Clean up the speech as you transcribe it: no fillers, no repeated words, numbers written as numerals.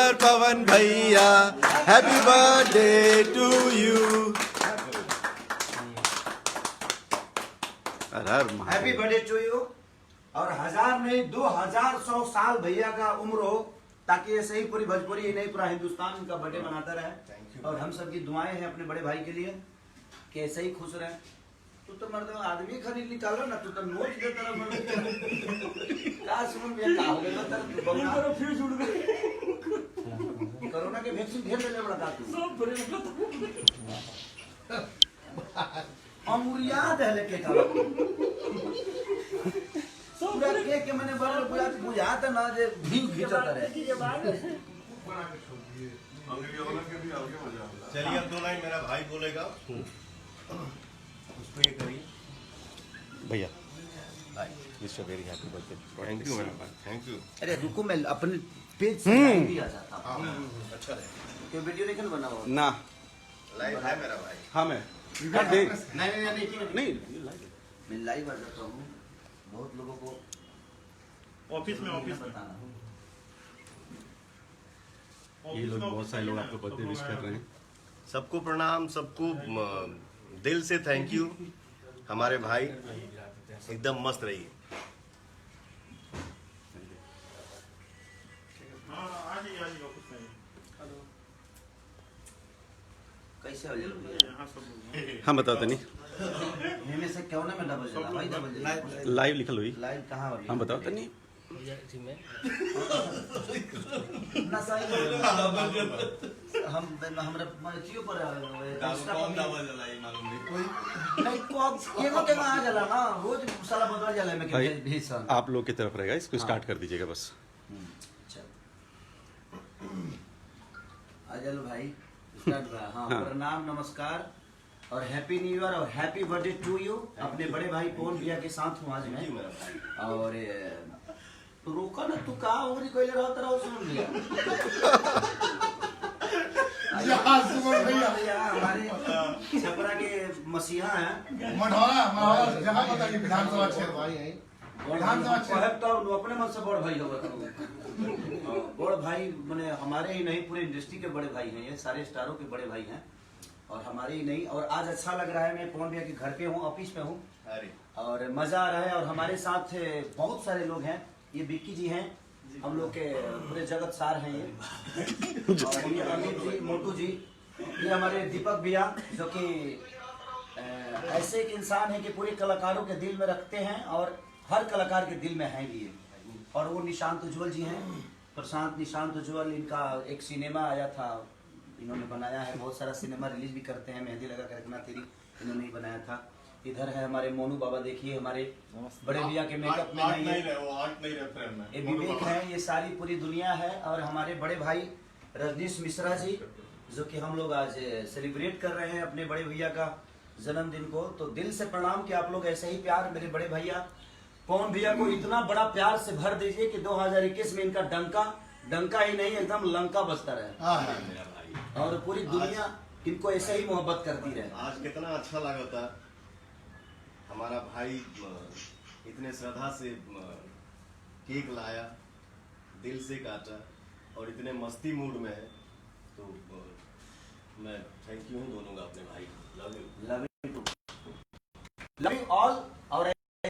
Dear Pawan भैया, happy birthday to you. Happy birthday to you. और 1000 नहीं 2100 साल भैया का उम्र हो, ताकि ऐसे ही पूरी भोजपुरी ही नहीं पूरा हिंदुस्तान उनका बर्थडे मनाता रहे। और हम सबकी दुआएं हैं अपने बड़े भाई के लिए कि ऐसे ही खुश रहे। तू तो मर्द आदमी खरीद निकालो ना, तू तो नोट दे तरह मर्द का सुन भैया का हो गया तर बंगा करो फ्यूज उड़ गए। कोरोना के वैक्सीन ढेर ले बड़ा का तू सब अमूर याद है लेके का पूरा केक के मैंने बड़ा पूरा बुझाता ना जे भी खींचता रहे। चलिए अब 2 लाइन मेरा भाई बोलेगा, उसको ये करिए। भैया wish you very happy birthday. Thank you मेरा भाई, थैंक यू। अरे रुको मैं अपने पेज से लाइव भी आ जाता हूं। अच्छा रहे कोई वीडियो नहीं बना हुआ ना लाइव है मेरा भाई। हाँ मैं नहीं मैं लाइव आ जाता हूँ। बहुत लोगों को ऑफिस में बताना हूँ। ये लोग बहुत सारे लोग आपको बर्थडे विश कर रहे हैं। सबको प्रणाम, सबको दिल से थैंक यू। हमारे भाई एकदम मस्त रहिए। कैसे हो जाए हाँ बताओ तनी में से क्यों ना मैं डबल चला भाई डबल चला लाइव लिखल हुई। लाइव कहाँ हो हाँ बताओ तनी ना सही हम हमरा मर्चियो पर नहीं को अब केगो के आ जाला ना रोज साला बदल जाला में भाई के भेसन। आप लोग की तरफ रहेगा, इसको स्टार्ट कर दीजिएगा बस। आ चलो भाई स्टार्ट बा। हाँ प्रणाम नमस्कार और हैप्पी न्यू ईयर और हैप्पी बर्थडे टू यू। अपने बड़े भाई पवन भैया के साथ हूँ आज मैं। और तू रोका ना, तू कहाँ उंगली कोई रहा तेरा सुन लिया भैया हमारे छपरा के मसीहा हैं विधानसभा क्षेत्र तब अपने मन से बड़ भाई होगा। बड़ भाई मैंने हमारे ही नहीं पूरे इंडस्ट्री के बड़े भाई हैं, ये सारे स्टारों के बड़े भाई हैं और हमारे ही नहीं। और आज अच्छा लग रहा है, मैं पवन भैया के घर पे हूँ, ऑफिस पे हूँ और मजा आ रहा है। और हमारे साथ बहुत सारे लोग हैं। ये विक्की जी हैं, हम लोग के पूरे जगत सार हैं ये। और ये अमित जी, मोटू जी, ये हमारे दीपक भैया जो कि ऐसे एक इंसान है कि पूरे कलाकारों के दिल में रखते हैं और हर कलाकार के दिल में हैं भी। और वो निशांत उज्ज्वल जी हैं, प्रशांत निशांत उज्ज्वल। इनका एक सिनेमा आया था, इन्होंने बनाया है। बहुत सारा सिनेमा रिलीज भी करते हैं। मेहंदी लगा कर रखना तेरी इन्होंने ही बनाया था। इधर है हमारे मोनू बाबा, देखिए हमारे बड़े भैया के मेकअप में है ये विवेक है। ये सारी पूरी दुनिया है। और हमारे बड़े भाई रजनीश मिश्रा जी जो कि हम लोग आज सेलिब्रेट कर रहे हैं अपने बड़े भैया का जन्मदिन को। तो दिल से प्रणाम कि आप लोग ऐसे ही प्यार मेरे बड़े भैया पवन भैया को इतना बड़ा प्यार से भर दीजिए कि 2021 में इनका डंका ही नहीं एकदम लंका बजता रहे और पूरी दुनिया इनको ऐसे ही मोहब्बत करती रहे। आज कितना अच्छा लगा था, हमारा भाई इतने श्रद्धा से केक लाया, दिल से काटा और इतने मस्ती मूड में है। तो मैं थैंक यू हूँ दोनों का अपने भाई। Love you love you all.